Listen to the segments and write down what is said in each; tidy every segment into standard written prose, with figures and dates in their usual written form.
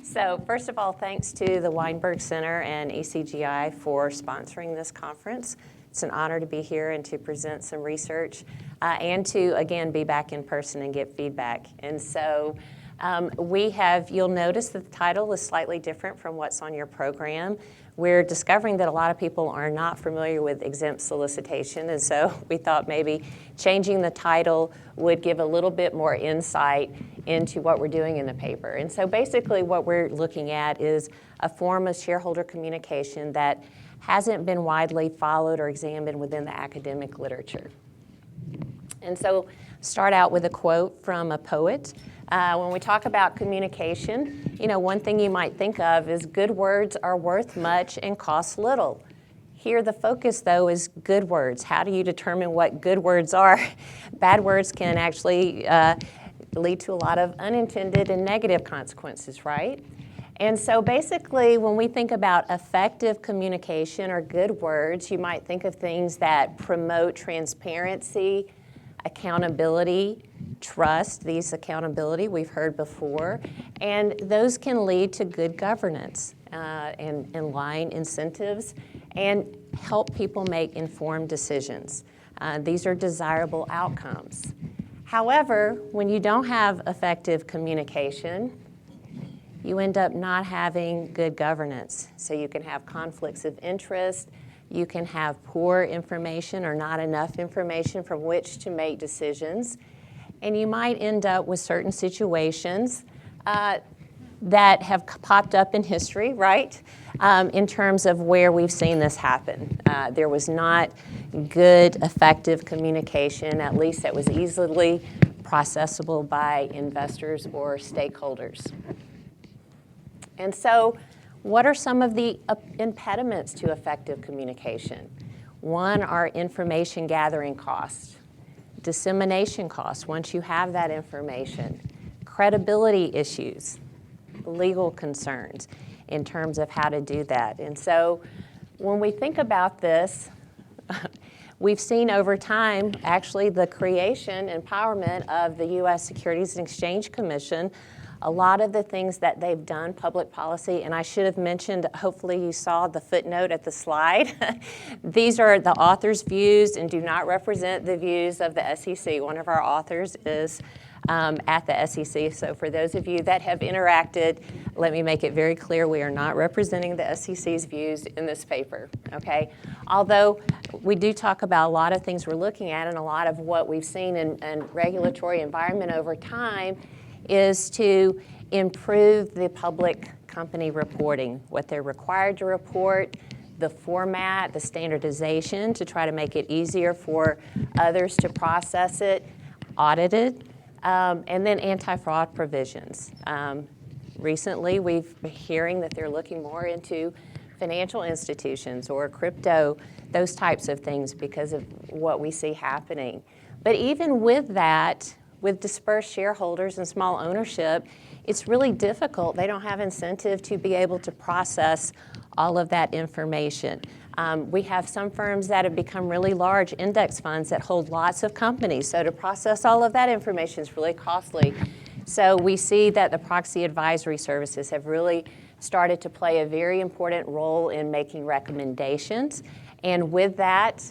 So first of all, thanks to the Weinberg Center and ECGI for sponsoring this conference. It's an honor to be here and to present some research and to, again, be back in person and get feedback. And so you'll notice that the title is slightly different from what's on your program. We're discovering that a lot of people are not familiar with exempt solicitation, and so we thought maybe changing the title would give a little bit more insight into what we're doing in the paper. And so basically what we're looking at is a form of shareholder communication that hasn't been widely followed or examined within the academic literature. And so start out with a quote from a poet. When we talk about communication, one thing you might think of is good words are worth much and cost little. Here the focus, though, is good words. How do you determine what good words are? Bad words can actually lead to a lot of unintended and negative consequences, right? And so basically, when we think about effective communication or good words, you might think of things that promote transparency, accountability, trust. These accountability we've heard before, and those can lead to good governance and align incentives and help people make informed decisions. These are desirable outcomes. However, when you don't have effective communication, you end up not having good governance. So you can have conflicts of interest, you can have poor information or not enough information from which to make decisions, and you might end up with certain situations that have popped up in history, right? In terms of where we've seen this happen. There was not good, effective communication, at least that was easily processable by investors or stakeholders. And so, what are some of the impediments to effective communication? One are information gathering costs, dissemination costs once you have that information, credibility issues, legal concerns in terms of how to do that. And so when we think about this, we've seen over time actually the creation, empowerment of the U.S. Securities and Exchange Commission. A lot of the things that they've done, public policy, and I should have mentioned, hopefully you saw the footnote at the slide. These are the author's views and do not represent the views of the SEC. One of our authors is at the SEC. So for those of you that have interacted, let me make it very clear, we are not representing the SEC's views in this paper, okay? Although we do talk about a lot of things we're looking at and a lot of what we've seen in regulatory environment over time is to improve the public company reporting, what they're required to report, the format, the standardization to try to make it easier for others to process it, audited, and then anti-fraud provisions. Recently, we've been hearing that they're looking more into financial institutions or crypto, those types of things because of what we see happening. But even with that, with dispersed shareholders and small ownership, it's really difficult. They don't have incentive to be able to process all of that information. We have some firms that have become really large index funds that hold lots of companies. So to process all of that information is really costly. So we see that the proxy advisory services have really started to play a very important role in making recommendations. And with that,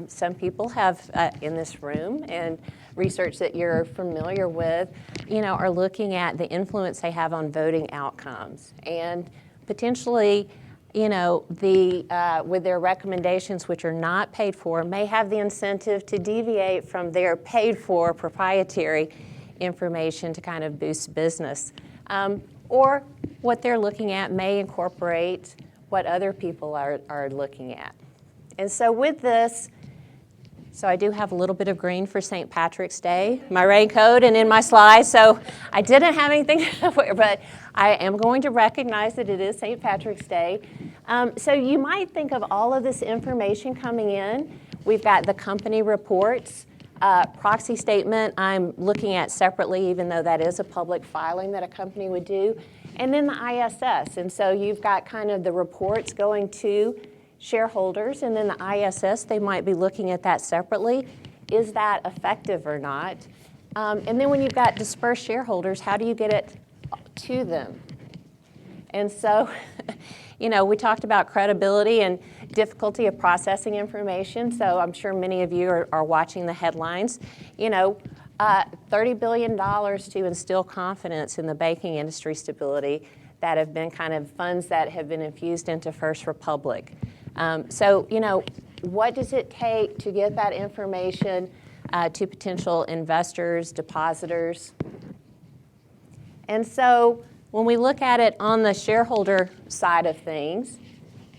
some people have in this room and research that you're familiar with, are looking at the influence they have on voting outcomes. And potentially, with their recommendations, which are not paid for, may have the incentive to deviate from their paid for proprietary information to kind of boost business. Or what they're looking at may incorporate what other people are looking at. And so with this, so I do have a little bit of green for St. Patrick's Day, my raincoat and in my slides. So I didn't have anything, but I am going to recognize that it is St. Patrick's Day. So you might think of all of this information coming in. We've got the company reports, proxy statement I'm looking at separately, even though that is a public filing that a company would do. And then the ISS. And so you've got kind of the reports going to shareholders, and then the ISS, they might be looking at that separately. Is that effective or not? And then when you've got dispersed shareholders, how do you get it to them? And so, we talked about credibility and difficulty of processing information. So I'm sure many of you are watching the headlines. $30 billion to instill confidence in the banking industry stability that have been kind of funds that have been infused into First Republic. What does it take to get that information to potential investors, depositors? And so when we look at it on the shareholder side of things,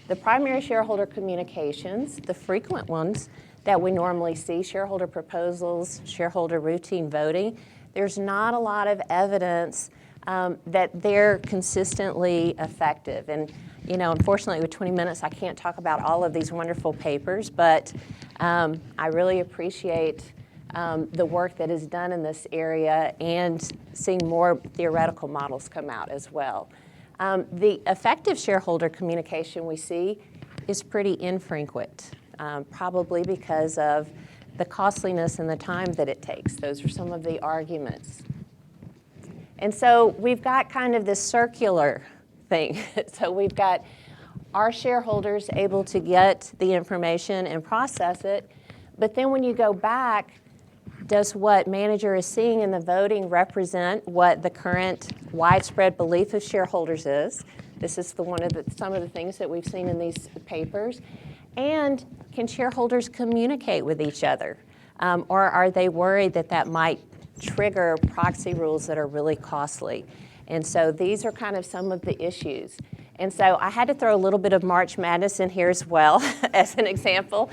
the primary shareholder communications, the frequent ones that we normally see, shareholder proposals, shareholder routine voting, there's not a lot of evidence that they're consistently effective. And unfortunately, with 20 minutes, I can't talk about all of these wonderful papers, but I really appreciate the work that is done in this area and seeing more theoretical models come out as well. The effective shareholder communication we see is pretty infrequent, probably because of the costliness and the time that it takes. Those are some of the arguments. And so we've got kind of this circular thing. So we've got our shareholders able to get the information and process it, but then when you go back, does what manager is seeing in the voting represent what the current widespread belief of shareholders is? This is some of the things that we've seen in these papers. And can shareholders communicate with each other? Or are they worried that might trigger proxy rules that are really costly? And so these are kind of some of the issues. And so I had to throw a little bit of March Madness in here as well as an example.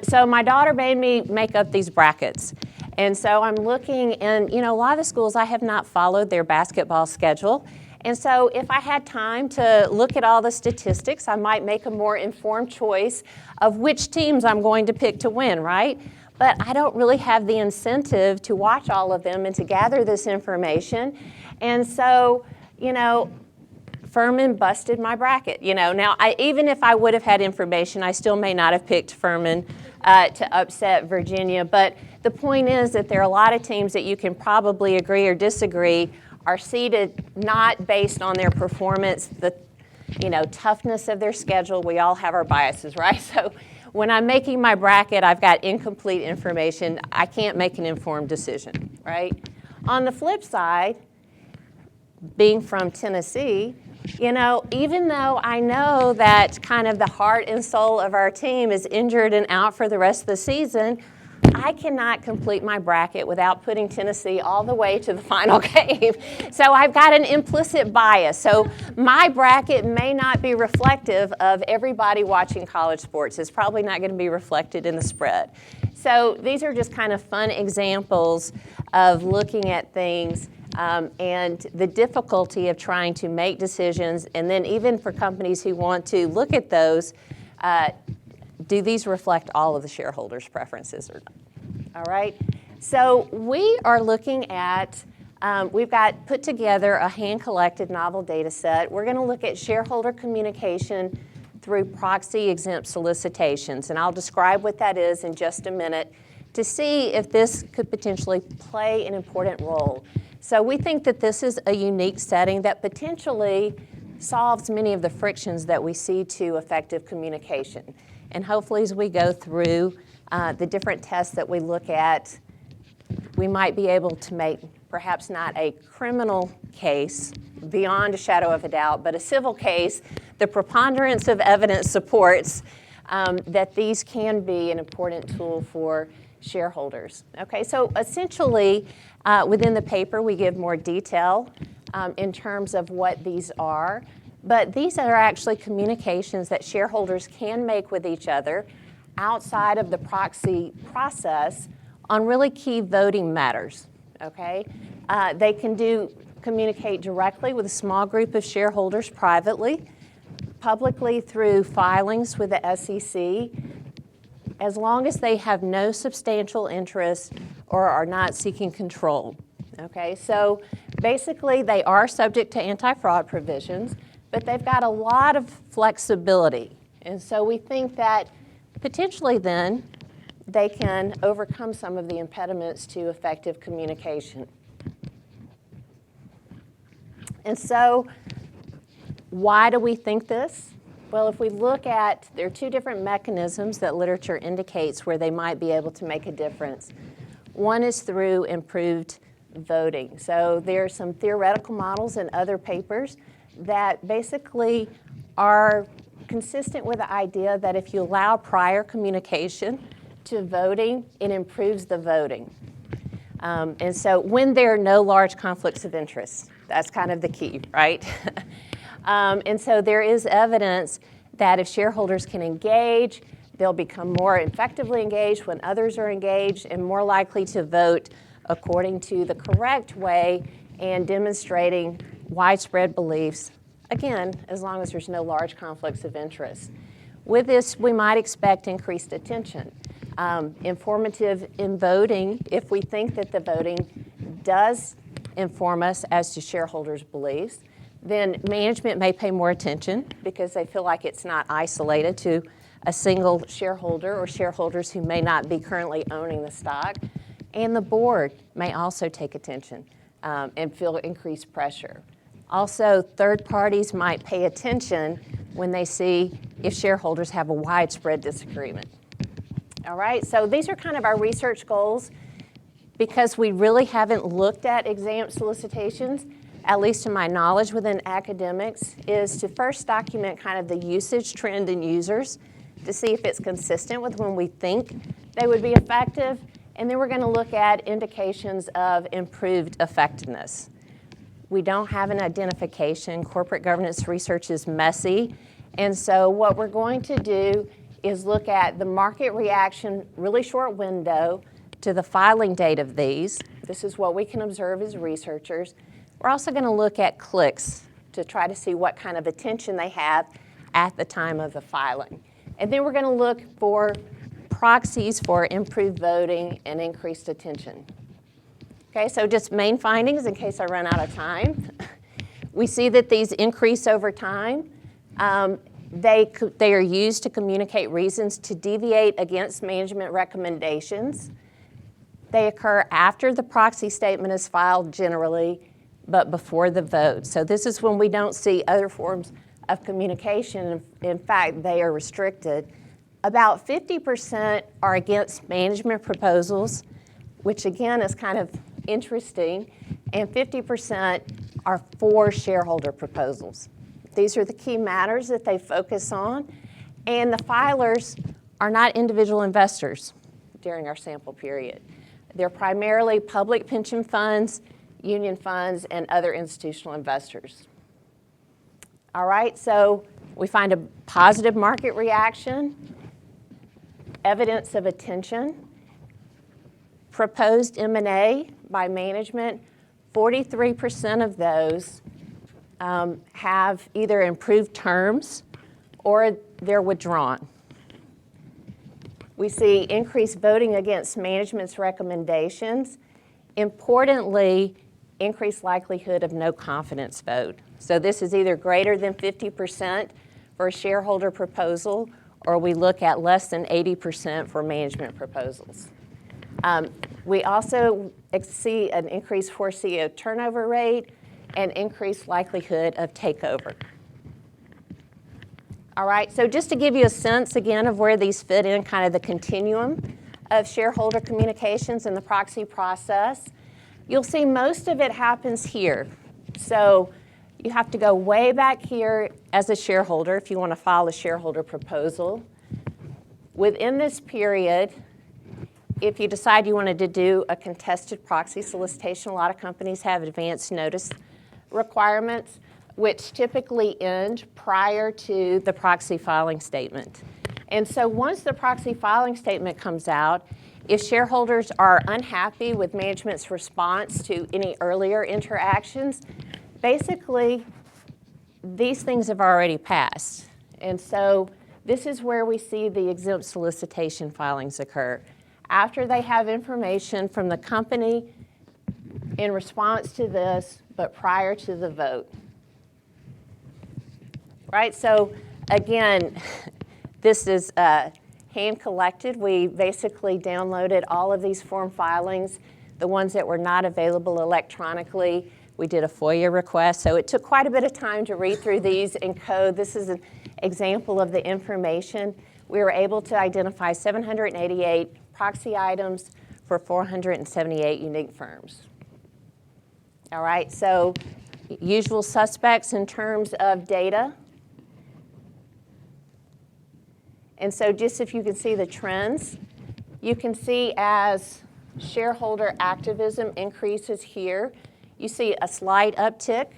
So my daughter made me make up these brackets. And so I'm looking, and a lot of the schools, I have not followed their basketball schedule. And so if I had time to look at all the statistics, I might make a more informed choice of which teams I'm going to pick to win, right? But I don't really have the incentive to watch all of them and to gather this information. And so, Furman busted my bracket. Now even if I would have had information, I still may not have picked Furman to upset Virginia. But the point is that there are a lot of teams that you can probably agree or disagree are seeded not based on their performance, the toughness of their schedule. We all have our biases, right? So when I'm making my bracket, I've got incomplete information. I can't make an informed decision, right? On the flip side, being from Tennessee, even though I know that kind of the heart and soul of our team is injured and out for the rest of the season, I cannot complete my bracket without putting Tennessee all the way to the final game. So I've got an implicit bias. So my bracket may not be reflective of everybody watching college sports. It's probably not going to be reflected in the spread. So these are just kind of fun examples of looking at things and the difficulty of trying to make decisions. And then even for companies who want to look at those, do these reflect all of the shareholders' preferences or not? All right. So we are looking at, we've got put together a hand-collected novel data set. We're going to look at shareholder communication through proxy exempt solicitations. And I'll describe what that is in just a minute to see if this could potentially play an important role. So we think that this is a unique setting that potentially solves many of the frictions that we see to effective communication. And hopefully as we go through the different tests that we look at, we might be able to make perhaps not a criminal case beyond a shadow of a doubt, but a civil case. The preponderance of evidence supports that these can be an important tool for shareholders. Okay, so essentially within the paper we give more detail in terms of what these are. But these are actually communications that shareholders can make with each other outside of the proxy process on really key voting matters, okay? They can communicate directly with a small group of shareholders privately, publicly through filings with the SEC, as long as they have no substantial interest or are not seeking control, okay? So basically they are subject to anti-fraud provisions, but they've got a lot of flexibility. And so we think that potentially then they can overcome some of the impediments to effective communication. And so Why do we think this? Well, if we look at, there are two different mechanisms that literature indicates where they might be able to make a difference. One is through improved voting. So there are some theoretical models in other papers that basically are consistent with the idea that if you allow prior communication to voting, it improves the voting. And so when there are no large conflicts of interest, that's kind of the key, right? And so there is evidence that if shareholders can engage, they'll become more effectively engaged when others are engaged and more likely to vote according to the correct way and demonstrating widespread beliefs, again, as long as there's no large conflicts of interest. With this, we might expect increased attention. Informative in voting, if we think that the voting does inform us as to shareholders' beliefs, then management may pay more attention because they feel like it's not isolated to a single shareholder or shareholders who may not be currently owning the stock. And the board may also take attention and feel increased pressure. Also, third parties might pay attention when they see if shareholders have a widespread disagreement. All right, so these are kind of our research goals. Because we really haven't looked at exempt solicitations, at least to my knowledge within academics, is to first document kind of the usage trend in users to see if it's consistent with when we think they would be effective. And then we're going to look at indications of improved effectiveness. We don't have an identification. Corporate governance research is messy. And so what we're going to do is look at the market reaction, really short window, to the filing date of these. This is what we can observe as researchers. We're also going to look at clicks to try to see what kind of attention they have at the time of the filing. And then we're going to look for proxies for improved voting and increased attention. Okay, so just main findings in case I run out of time. We see that these increase over time. They are used to communicate reasons to deviate against management recommendations. They occur after the proxy statement is filed generally, but before the vote. So this is when we don't see other forms of communication. In fact, they are restricted. About 50% are against management proposals, which again is kind of interesting, and 50% are for shareholder proposals. These are the key matters that they focus on, and the filers are not individual investors during our sample period. They're primarily public pension funds, union funds, and other institutional investors. All right, so we find a positive market reaction, evidence of attention, proposed M&A by management. 43% of those have either improved terms or they're withdrawn. We see increased voting against management's recommendations. Importantly, increased likelihood of no confidence vote. So this is either greater than 50% for a shareholder proposal, or we look at less than 80% for management proposals. We also see an increased foresee a turnover rate and increased likelihood of takeover. All right, so just to give you a sense again of where these fit in kind of the continuum of shareholder communications in the proxy process, you'll see most of it happens here. So you have to go way back here as a shareholder if you want to file a shareholder proposal. Within this period, if you decide you wanted to do a contested proxy solicitation, a lot of companies have advance notice requirements, which typically end prior to the proxy filing statement. And so once the proxy filing statement comes out, if shareholders are unhappy with management's response to any earlier interactions, basically these things have already passed. And so this is where we see the exempt solicitation filings occur. After they have information from the company in response to this, but prior to the vote. Right, so again, this is hand collected. We basically downloaded all of these form filings, the ones that were not available electronically. We did a FOIA request, so it took quite a bit of time to read through these and code. This is an example of the information. We were able to identify 788 proxy items for 478 unique firms. All right, so usual suspects in terms of data. And so just if you can see the trends, you can see as shareholder activism increases here, you see a slight uptick,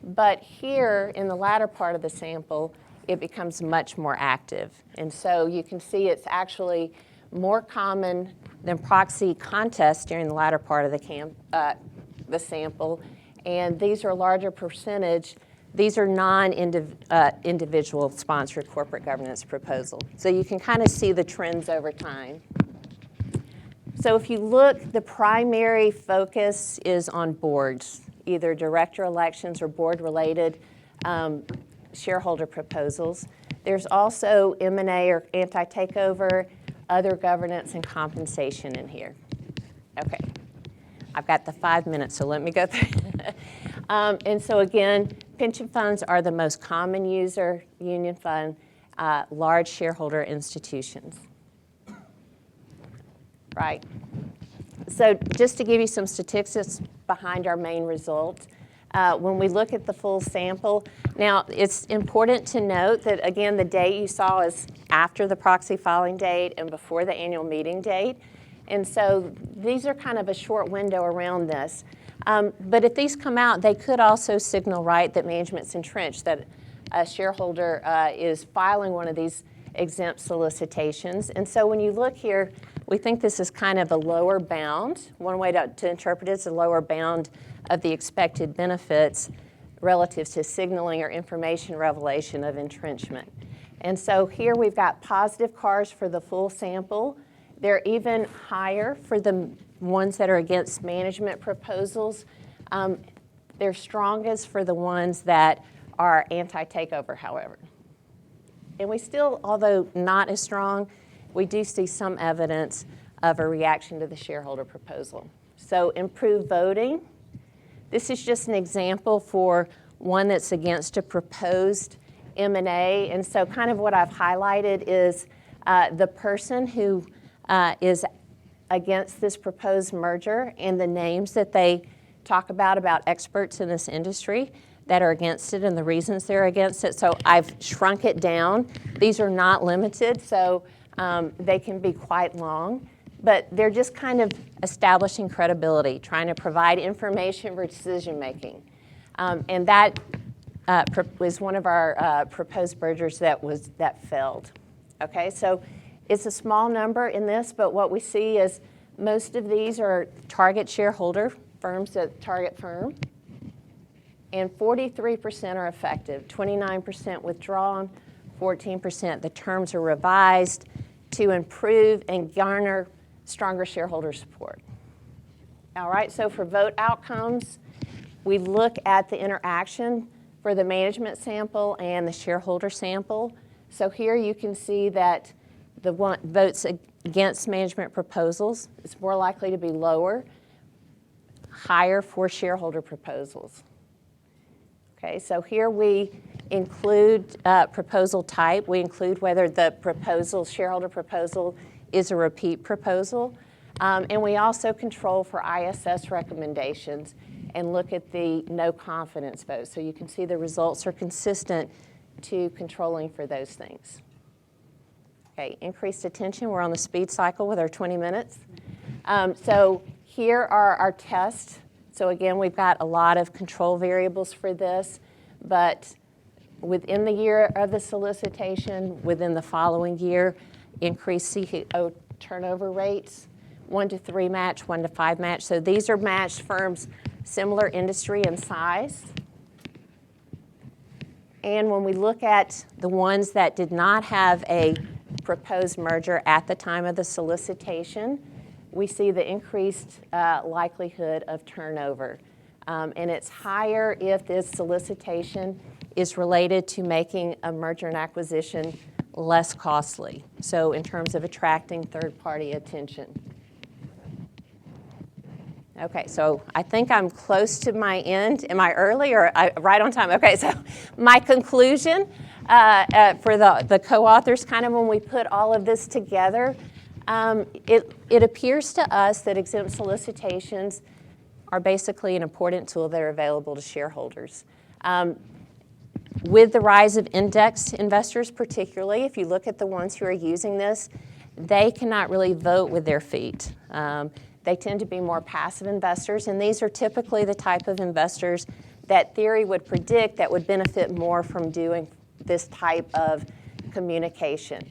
but here in the latter part of the sample, it becomes much more active. And so you can see it's actually more common than proxy contests during the latter part of the sample. And these are a larger percentage. These are non-individual sponsored corporate governance proposals. So you can kind of see the trends over time. So if you look, the primary focus is on boards, either director elections or board-related shareholder proposals. There's also M&A or anti-takeover, other governance, and compensation in here. Okay, I've got the 5 minutes, so let me go through. And so again, pension funds are the most common user, union fund, large shareholder institutions. Right. So just to give you some statistics behind our main result, when we look at the full sample, now it's important to note that, again, the date you saw is after the proxy filing date and before the annual meeting date. And so these are kind of a short window around this. But if these come out, they could also signal, right, that management's entrenched, that a shareholder is filing one of these exempt solicitations. And so when you look here, we think this is kind of a lower bound. One way to interpret it is a lower bound of the expected benefits relative to signaling or information revelation of entrenchment. And so here we've got positive CARs for the full sample. They're even higher for the ones that are against management proposals. They're strongest for the ones that are anti-takeover, however. And we still, although not as strong, we do see some evidence of a reaction to the shareholder proposal. So improved voting. This is just an example for one that's against a proposed M&A. And so kind of what I've highlighted is the person who is against this proposed merger and the names that they talk about experts in this industry that are against it and the reasons they're against it. So I've shrunk it down. These are not limited, so they can be quite long, but they're just kind of establishing credibility, trying to provide information for decision making. And that was one of our proposed mergers that failed. Okay, so it's a small number in this, but what we see is most of these are target shareholder firms, that target firm, and 43% are effective, 29% withdrawn, 14% the terms are revised to improve and garner stronger shareholder support. All right, so for vote outcomes, we look at the interaction for the management sample and the shareholder sample. So here you can see that the votes against management proposals is more likely to be lower, higher for shareholder proposals. Okay, so here we include proposal type. We include whether the shareholder proposal is a repeat proposal. And we also control for ISS recommendations and look at the no confidence votes. So you can see the results are consistent to controlling for those things. Okay, increased attention. We're on the speed cycle with our 20 minutes. So here are our tests. So again, we've got a lot of control variables for this, but within the year of the solicitation, within the following year, increased CEO turnover rates, 1 to 3 match, 1 to 5 match. So these are matched firms, similar industry and size. And when we look at the ones that did not have a proposed merger at the time of the solicitation, we see the increased likelihood of turnover. And it's higher if this solicitation is related to making a merger and acquisition less costly. So in terms of attracting third-party attention. Okay, so I think I'm close to my end. Am I early or right on time? Okay, so my conclusion for the co-authors, kind of when we put all of this together, it appears to us that exempt solicitations are basically an important tool that are available to shareholders. With the rise of index investors particularly, if you look at the ones who are using this, they cannot really vote with their feet. They tend to be more passive investors, and these are typically the type of investors that theory would predict that would benefit more from doing this type of communication.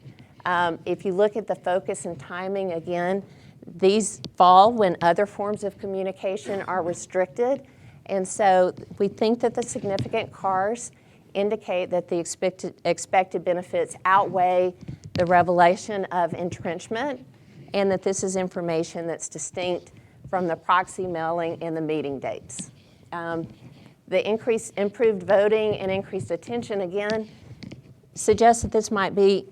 If you look at the focus and timing, again, these fall when other forms of communication are restricted, and so we think that the significant CARs indicate that the expected benefits outweigh the revelation of entrenchment, and that this is information that's distinct from the proxy mailing and the meeting dates. The improved voting and increased attention, again, suggests that this might be,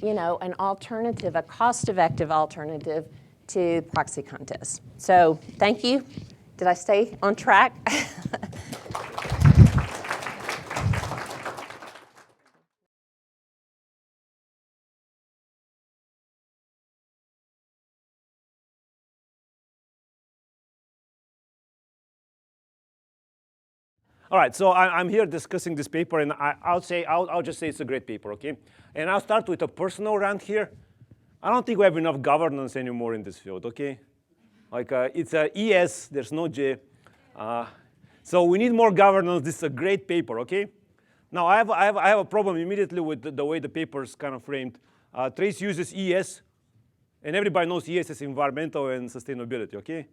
an alternative, a cost-effective alternative to proxy contests. So thank you. Did I stay on track? All right, so I'm here discussing this paper, and I'll just say it's a great paper, okay? And I'll start with a personal rant here. I don't think we have enough governance anymore in this field, okay? Like it's a ES, there's no J. So we need more governance. This is a great paper, okay? Now I have a problem immediately with the way the paper is kind of framed. Tracie uses ES, and everybody knows ES is environmental and sustainability, okay?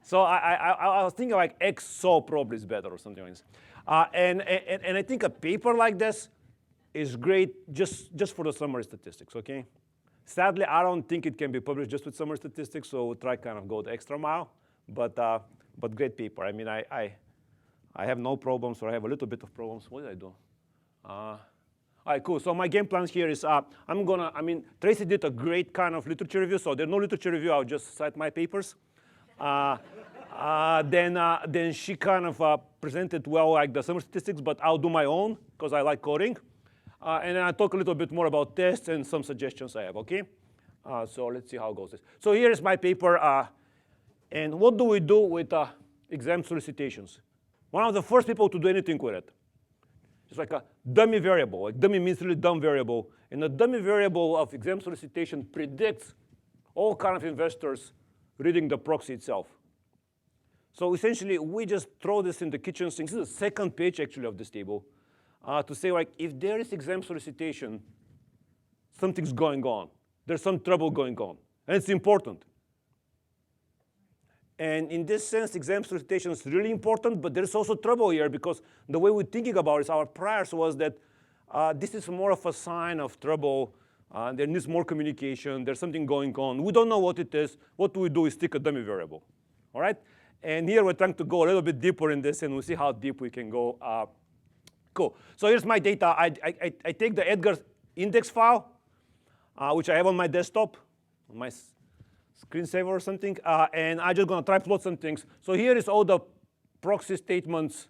So I was thinking like XO probably is better or something like this. And I think a paper like this is great just for the summary statistics, okay? Sadly, I don't think it can be published just with summary statistics, so we'll try kind of go the extra mile. But great paper. I mean, I have no problems, or I have a little bit of problems. What did I do? All right, cool. So my game plan here is Tracie did a great kind of literature review. So there's no literature review. I'll just cite my papers. Then she kind of presented well like the summary statistics, but I'll do my own because I like coding. And then I'll talk a little bit more about tests and some suggestions I have, okay? So let's see how it goes. So here is my paper. And what do we do with exempt solicitations? One of the first people to do anything with it. It's like a dummy variable. Like dummy means really dumb variable. And the dummy variable of exempt solicitation predicts all kind of investors reading the proxy itself. So essentially, we just throw this in the kitchen sink. This is the second page, actually, of this table, to say, like, if there is exempt solicitation, something's going on. There's some trouble going on, and it's important. And in this sense, exempt solicitation is really important, but there's also trouble here, because the way we're thinking about it, our priors was that this is more of a sign of trouble. There needs more communication. There's something going on. We don't know what it is. What we do is stick a dummy variable, all right? And here we're trying to go a little bit deeper in this, and we'll see how deep we can go. Cool. So here's my data. I take the Edgar index file, which I have on my desktop, on my screensaver or something, and I'm just going to try plot some things. So here is all the proxy statements.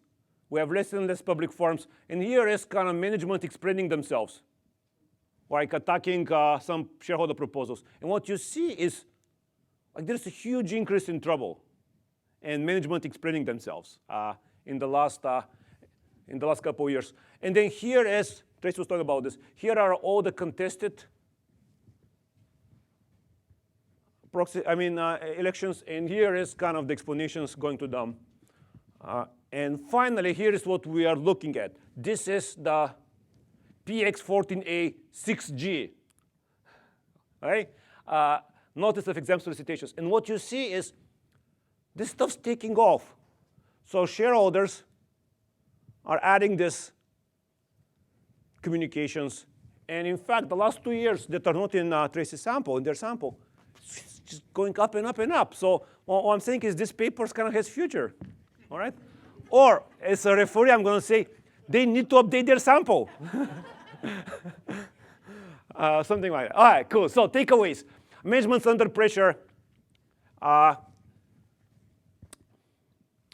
We have less and less public forums. And here is kind of management explaining themselves, like attacking some shareholder proposals. And what you see is like there's a huge increase in trouble and management explaining themselves in the last couple of years. And then here is, Tracie was talking about this, here are all the contested elections, and here is kind of the explanations going to them. And finally, here is what we are looking at. This is the PX14A 6G, right? Notice of exempt solicitations. And what you see is this stuff's taking off. So shareholders are adding this communications. And in fact, the last 2 years that are not in Tracie's sample, in their sample, it's just going up and up and up. So what I'm saying is this paper kind of has future, all right? Or as a referee, I'm going to say they need to update their sample. Something like that. All right, cool. So takeaways. Measurements under pressure. And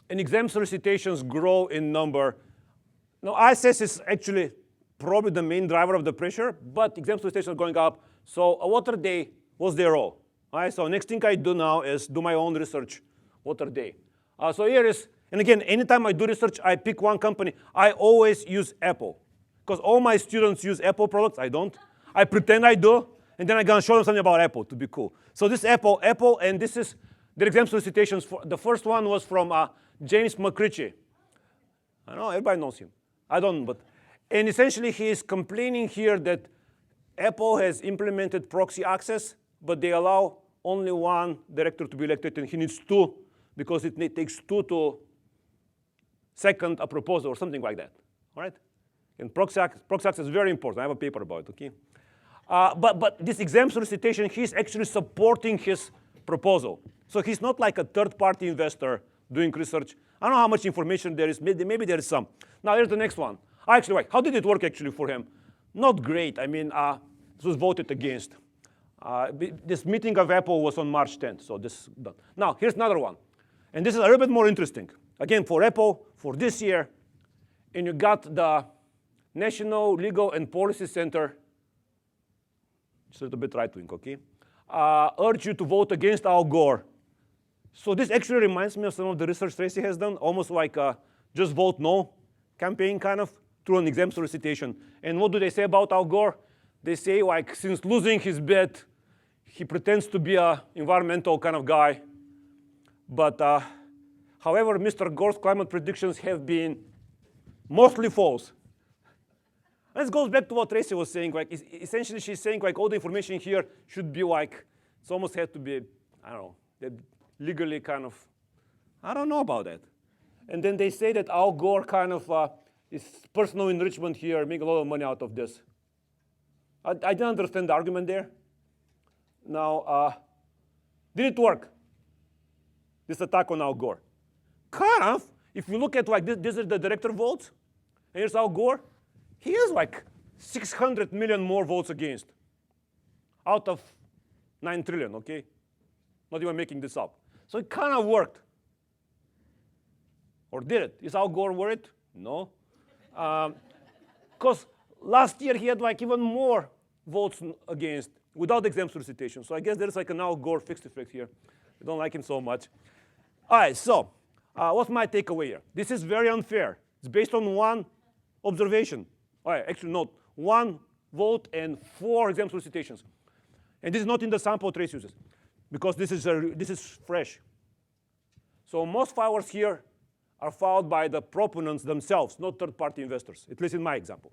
exempt solicitations grow in number. Now, ISS is actually probably the main driver of the pressure, but exempt solicitations are going up. So water day was their role. All right, so next thing I do now is do my own research, water day. So here is, and again, anytime I do research, I pick one company. I always use Apple, because all my students use Apple products. I don't. I pretend I do, and then I'm going to show them something about Apple to be cool. So this Apple, and this is the exempt solicitations. The first one was from James McRitchie. I know, everybody knows him. I don't, but. And essentially, he is complaining here that Apple has implemented proxy access, but they allow only one director to be elected, and he needs two, because it takes two to second a proposal or something like that. All right? And proxy access is very important. I have a paper about it, okay? But this exempt solicitation, he's actually supporting his proposal. So he's not like a third-party investor doing research. I don't know how much information there is. Maybe there is some. Now, here's the next one. Actually, wait, how did it work actually for him? Not great. I mean, this was voted against. This meeting of Apple was on March 10th, so this is done. Now, here's another one. And this is a little bit more interesting. Again, for Apple, for this year, and you got the National Legal and Policy Center, it's a little bit right-wing, okay, urge you to vote against Al Gore. So this actually reminds me of some of the research Tracie has done, almost like a just vote no campaign kind of through an exempt solicitation. And what do they say about Al Gore? They say, like, since losing his bet, he pretends to be an environmental kind of guy. But however, Mr. Gore's climate predictions have been mostly false. And this goes back to what Tracie was saying. Like, essentially, she's saying, like, all the information here should be like, it's almost had to be, I don't know, legally kind of, I don't know about that. And then they say that Al Gore kind of is personal enrichment here, make a lot of money out of this. I didn't understand the argument there. Now, did it work? This attack on Al Gore. Kind of. If you look at like this, these are the director votes, and here's Al Gore. He has like 600 million more votes against, out of 9 trillion, okay? Not even making this up. So it kind of worked. Or did it? Is Al Gore worried? No. Because last year he had like even more votes against without exempt solicitation. So I guess there's like an Al Gore fixed effect here. I don't like him so much. All right, so what's my takeaway here? This is very unfair. It's based on one observation. All right, actually not. One vote and 4 exempt solicitations. And this is not in the sample Tracie uses, because this is fresh. So most filers here are filed by the proponents themselves, not third-party investors, at least in my example.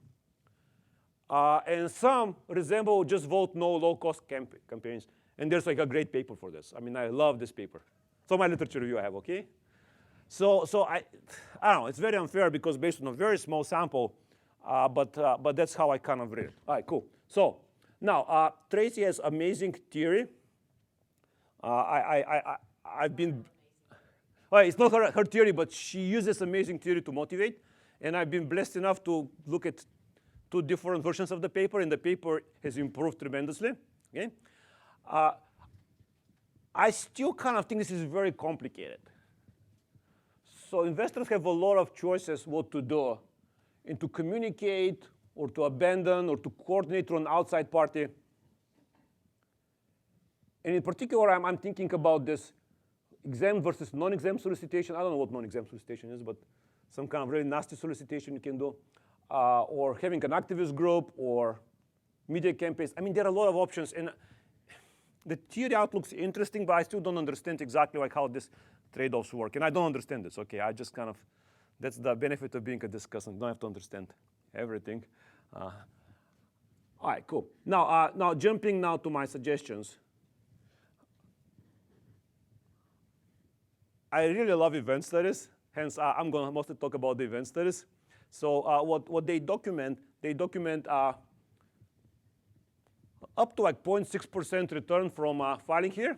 And some resemble just vote no low-cost campaigns. And there's like a great paper for this. I mean, I love this paper. So my literature review I have, okay? So I don't know, it's very unfair because based on a very small sample, but that's how I kind of read it. All right, cool. So now, Tracie has amazing theory. I've been, well, it's not her theory, but she uses amazing theory to motivate. And I've been blessed enough to look at 2 different versions of the paper, and the paper has improved tremendously. Okay? I still kind of think this is very complicated. So investors have a lot of choices what to do, and to communicate, or to abandon, or to coordinate through an outside party. And in particular, I'm thinking about this exempt versus non-exempt solicitation. I don't know what non-exempt solicitation is, but some kind of really nasty solicitation you can do. Or having an activist group, or media campaigns. I mean, there are a lot of options. And the theory out looks interesting, but I still don't understand exactly like how this trade-offs work. And I don't understand this, okay? I just kind of, that's the benefit of being a discussant. You don't have to understand everything. All right, cool. Now jumping now to my suggestions. I really love event studies. Hence, I'm going to mostly talk about the event studies. So what they document up to like 0.6% return from filing here.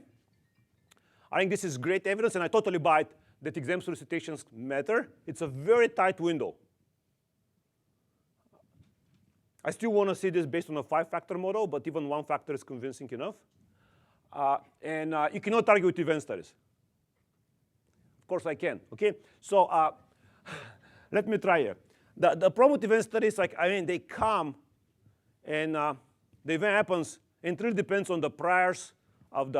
I think this is great evidence, and I totally buy it that exempt solicitations matter. It's a very tight window. I still want to see this based on a 5-factor model, but even 1 factor is convincing enough. And you cannot argue with event studies. Of course I can, okay? So let me try here. The problem with event studies, like, I mean, they come and the event happens, and it really depends on the priors of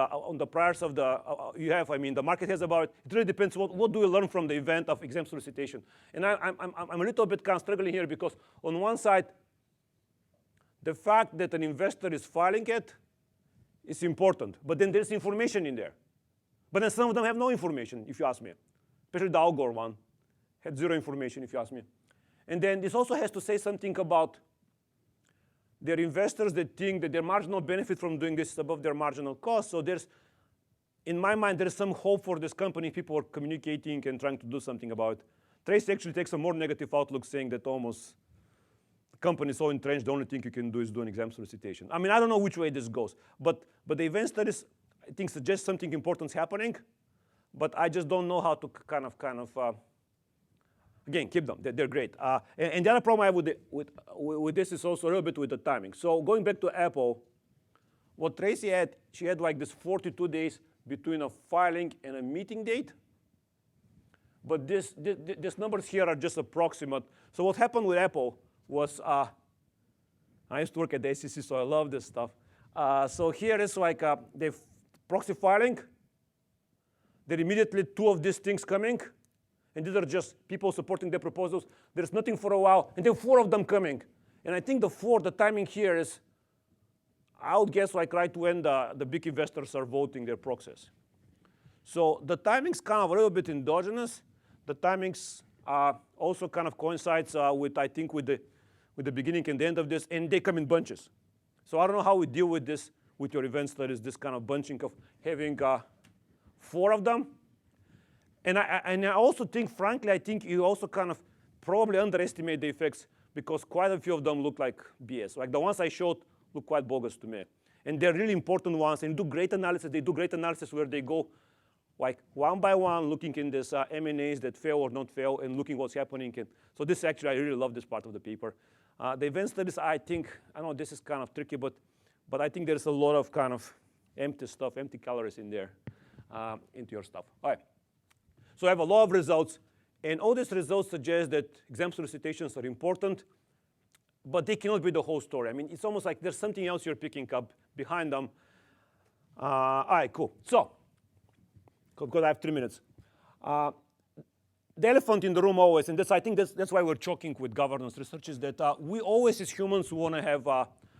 you have. I mean, the market has about it. It really depends what do we learn from the event of exempt solicitation. And I'm a little bit kind of struggling here because on one side, the fact that an investor is filing it is important, but then there's information in there. But then some of them have no information, if you ask me. Especially the Al Gore one had zero information, if you ask me. And then this also has to say something about their investors that think that their marginal benefit from doing this is above their marginal cost. So there's, in my mind, there's some hope for this company. People are communicating and trying to do something about it. Tracie actually takes a more negative outlook, saying that almost the company is so entrenched, the only thing you can do is do an exempt solicitation. I mean, I don't know which way this goes. But the event studies, I think, suggest something important is happening. But I just don't know how to kind of again, keep them. They're great. And the other problem I have with this is also a little bit with the timing. So going back to Apple, what Tracie had, she had like this 42 days between a filing and a meeting date. But these numbers here are just approximate. So what happened with Apple was, I used to work at the SEC, so I love this stuff. So here is like the proxy filing. There are immediately 2 of these things coming. And these are just people supporting their proposals. There's nothing for a while, and then 4 of them coming. And I think the timing here is, I would guess, like right when the big investors are voting their proxies. So the timing's kind of a little bit endogenous. The timings also kind of coincides with, I think, with the beginning and the end of this, and they come in bunches. So I don't know how we deal with this with your event studies, this kind of bunching of having 4 of them. And I also think, frankly, I think you also kind of probably underestimate the effects because quite a few of them look like BS. Like the ones I showed look quite bogus to me. And they're really important ones and do great analysis. They do great analysis where they go like one by one looking in this M&As that fail or not fail and looking what's happening. And so this actually, I really love this part of the paper. The event studies, I think, I know this is kind of tricky, but I think there's a lot of kind of empty stuff, empty calories in there into your stuff. All right. So I have a lot of results, and all these results suggest that exempt solicitations are important, but they cannot be the whole story. I mean, it's almost like there's something else you're picking up behind them. All right, cool. So, because I have 3 minutes. The elephant in the room always, and I think that's why we're choking with governance research, is that we always as humans want to have,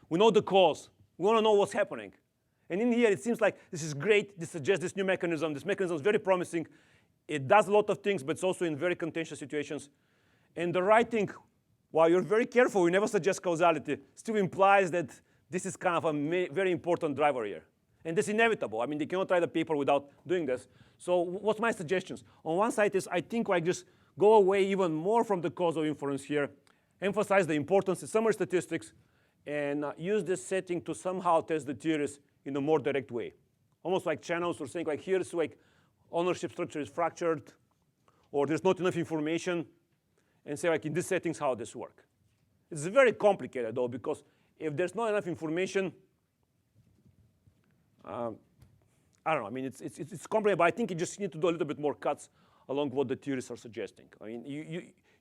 we know the cause. We want to know what's happening. And in here, it seems like this is great. This suggests this new mechanism. This mechanism is very promising. It does a lot of things, but it's also in very contentious situations. And the writing, while you're very careful, you never suggest causality, still implies that this is kind of a very important driver here. And this is inevitable. I mean, they cannot write a paper without doing this. So what's my suggestions? On one side is, I think, like just go away even more from the causal inference here, emphasize the importance of summary statistics, and use this setting to somehow test the theories in a more direct way. Almost like channels or saying, like, here's like ownership structure is fractured, or there's not enough information, and say, like, in these settings, how this work. It's very complicated, though, because if there's not enough information, I don't know. I mean, it's complicated, but I think you just need to do a little bit more cuts along what the theories are suggesting. I mean,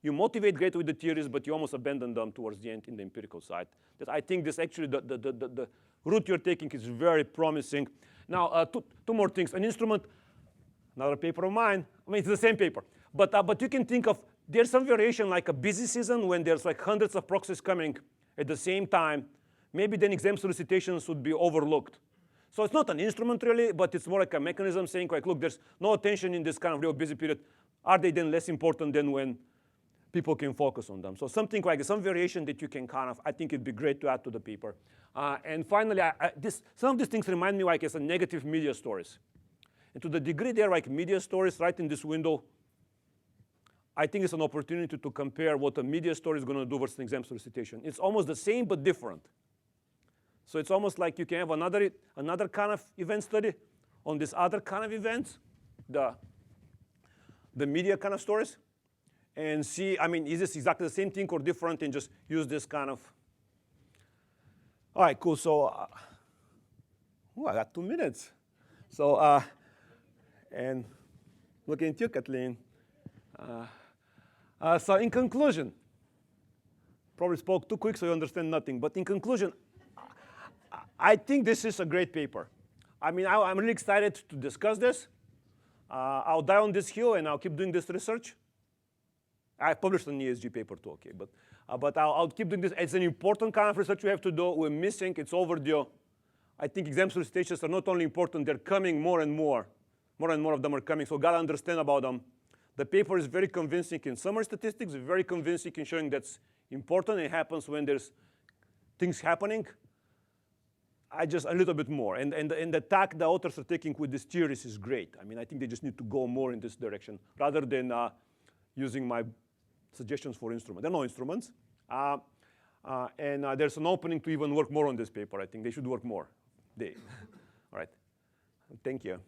you motivate great with the theories, but you almost abandon them towards the end in the empirical side. That I think this actually, the route you're taking is very promising. Now, two more things. An instrument, another paper of mine. I mean, it's the same paper. But you can think of, there's some variation like a busy season when there's like hundreds of proxies coming at the same time. Maybe then exempt solicitations would be overlooked. So it's not an instrument really, but it's more like a mechanism saying, like, look, there's no attention in this kind of real busy period. Are they then less important than when people can focus on them? So something like some variation that you can kind of, I think it'd be great to add to the paper. And finally, some of these things remind me like as a negative media stories. And to the degree they're like media stories right in this window, I think it's an opportunity to compare what a media story is going to do versus an exempt solicitation. It's almost the same but different. So it's almost like you can have another kind of event study on this other kind of events, the media kind of stories, and see, I mean, is this exactly the same thing or different, and just use this kind of. All right, cool. So I got 2 minutes. So, and looking at you, Kathryn. So in conclusion, probably spoke too quick so you understand nothing. But in conclusion, I think this is a great paper. I mean, I'm really excited to discuss this. I'll die on this hill and I'll keep doing this research. I published an ESG paper too, okay, but I'll keep doing this. It's an important kind of research we have to do. We're missing, it's overdue. I think exempt solicitations are not only important, they're coming more and more. More and more of them are coming, so gotta understand about them. The paper is very convincing in summary statistics, very convincing in showing that's important. It happens when there's things happening. I just a little bit more. And the tack the authors are taking with these theories is great. I mean, I think they just need to go more in this direction rather than using my suggestions for instruments. There are no instruments. And there's an opening to even work more on this paper. I think they should work more. All right. Thank you.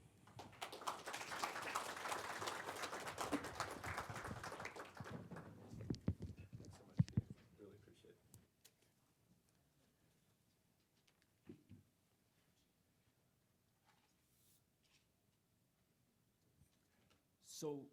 So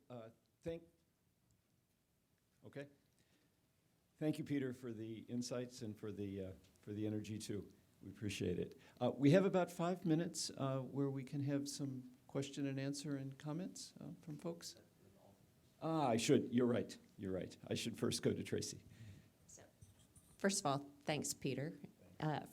thank you, Peter, for the insights and for the energy too. We appreciate it. We have about 5 minutes where we can have some question and answer and comments from folks. You're right. I should first go to Tracie. So, first of all, thanks, Peter,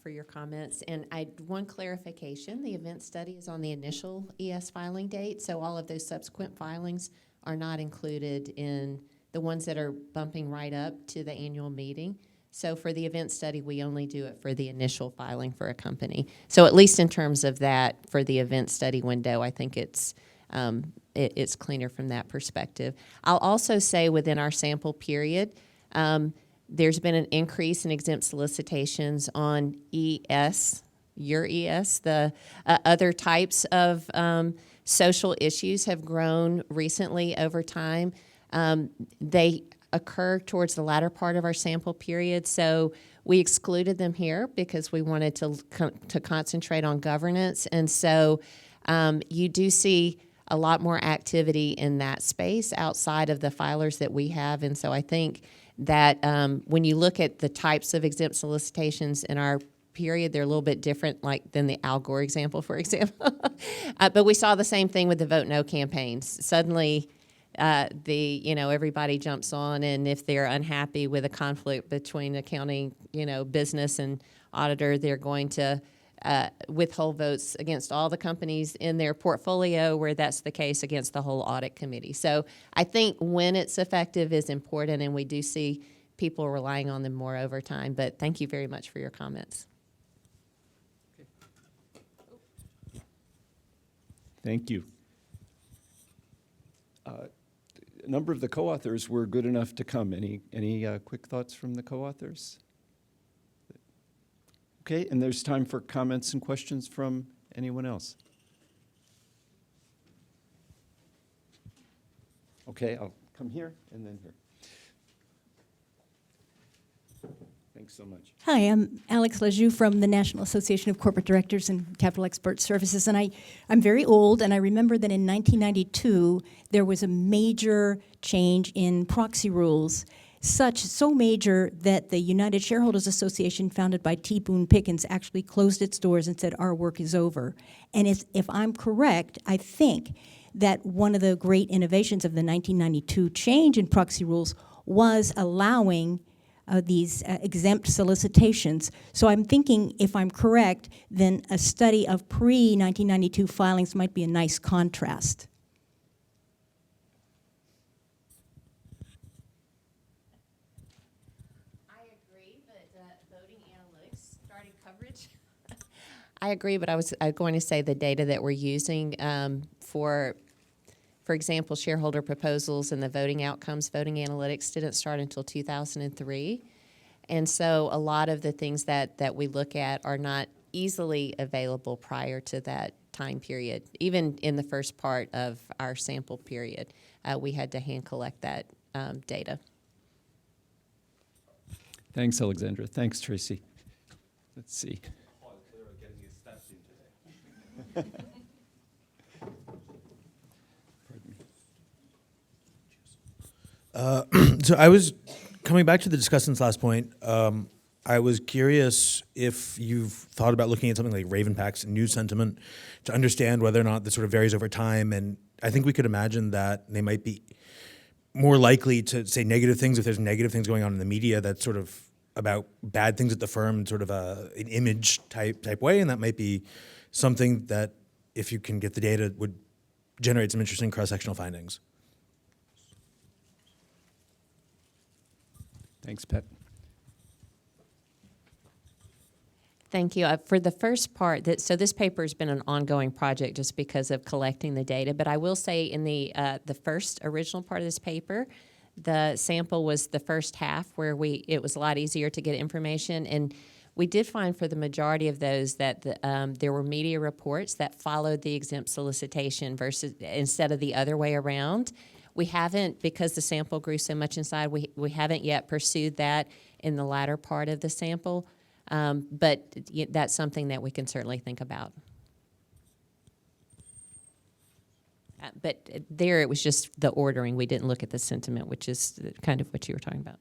for your comments. And one clarification, the event study is on the initial ES filing date, so all of those subsequent filings are not included in the ones that are bumping right up to the annual meeting. So for the event study, we only do it for the initial filing for a company. So at least in terms of that, for the event study window, I think it's cleaner from that perspective. I'll also say within our sample period, there's been an increase in exempt solicitations on ES, your ES. The other types of social issues have grown recently over time. They occur towards the latter part of our sample period, so we excluded them here because we wanted to concentrate on governance. And so you do see a lot more activity in that space outside of the filers that we have. And so I think that when you look at the types of exempt solicitations in our period, they're a little bit different than the Al Gore example, for example. But we saw the same thing with the Vote No campaigns. Suddenly, everybody jumps on, and if they're unhappy with a conflict between accounting, business and auditor, they're going to withhold votes against all the companies in their portfolio, where that's the case against the whole audit committee. So I think when it's effective is important, and we do see people relying on them more over time. But thank you very much for your comments. Thank you. A number of the co-authors were good enough to come. Any quick thoughts from the co-authors? Okay, and there's time for comments and questions from anyone else. Okay, I'll come here and then here. Thanks so much. Hi, I'm Alex Lejoux from the National Association of Corporate Directors and Capital Expert Services, and I'm very old, and I remember that in 1992 there was a major change in proxy rules, so major that the United Shareholders Association, founded by T. Boone Pickens, actually closed its doors and said, our work is over. And if I'm correct, I think that one of the great innovations of the 1992 change in proxy rules was allowing these exempt solicitations. So I'm thinking, if I'm correct, then a study of pre-1992 filings might be a nice contrast. I agree, but voting analytics started coverage. I agree, but I was going to say the data that we're using for example, shareholder proposals and the voting outcomes, voting analytics didn't start until 2003. And so a lot of the things that we look at are not easily available prior to that time period. Even in the first part of our sample period, we had to hand collect that data. Thanks, Alexandra. Thanks, Tracie. Let's see. So I was coming back to the discussant's last point. I was curious if you've thought about looking at something like Ravenpack's news sentiment to understand whether or not this sort of varies over time. And I think we could imagine that they might be more likely to say negative things if there's negative things going on in the media that's sort of about bad things at the firm in sort of an image type way. And that might be something that, if you can get the data, would generate some interesting cross-sectional findings. Thanks, Pat. Thank you. For the first part, so this paper has been an ongoing project just because of collecting the data. But I will say in the first original part of this paper, the sample was the first half where it was a lot easier to get information. And we did find for the majority of those that there were media reports that followed the exempt solicitation versus instead of the other way around. We haven't, because the sample grew so much inside, we haven't yet pursued that in the latter part of the sample. But that's something that we can certainly think about. But there it was just the ordering. We didn't look at the sentiment, which is kind of what you were talking about.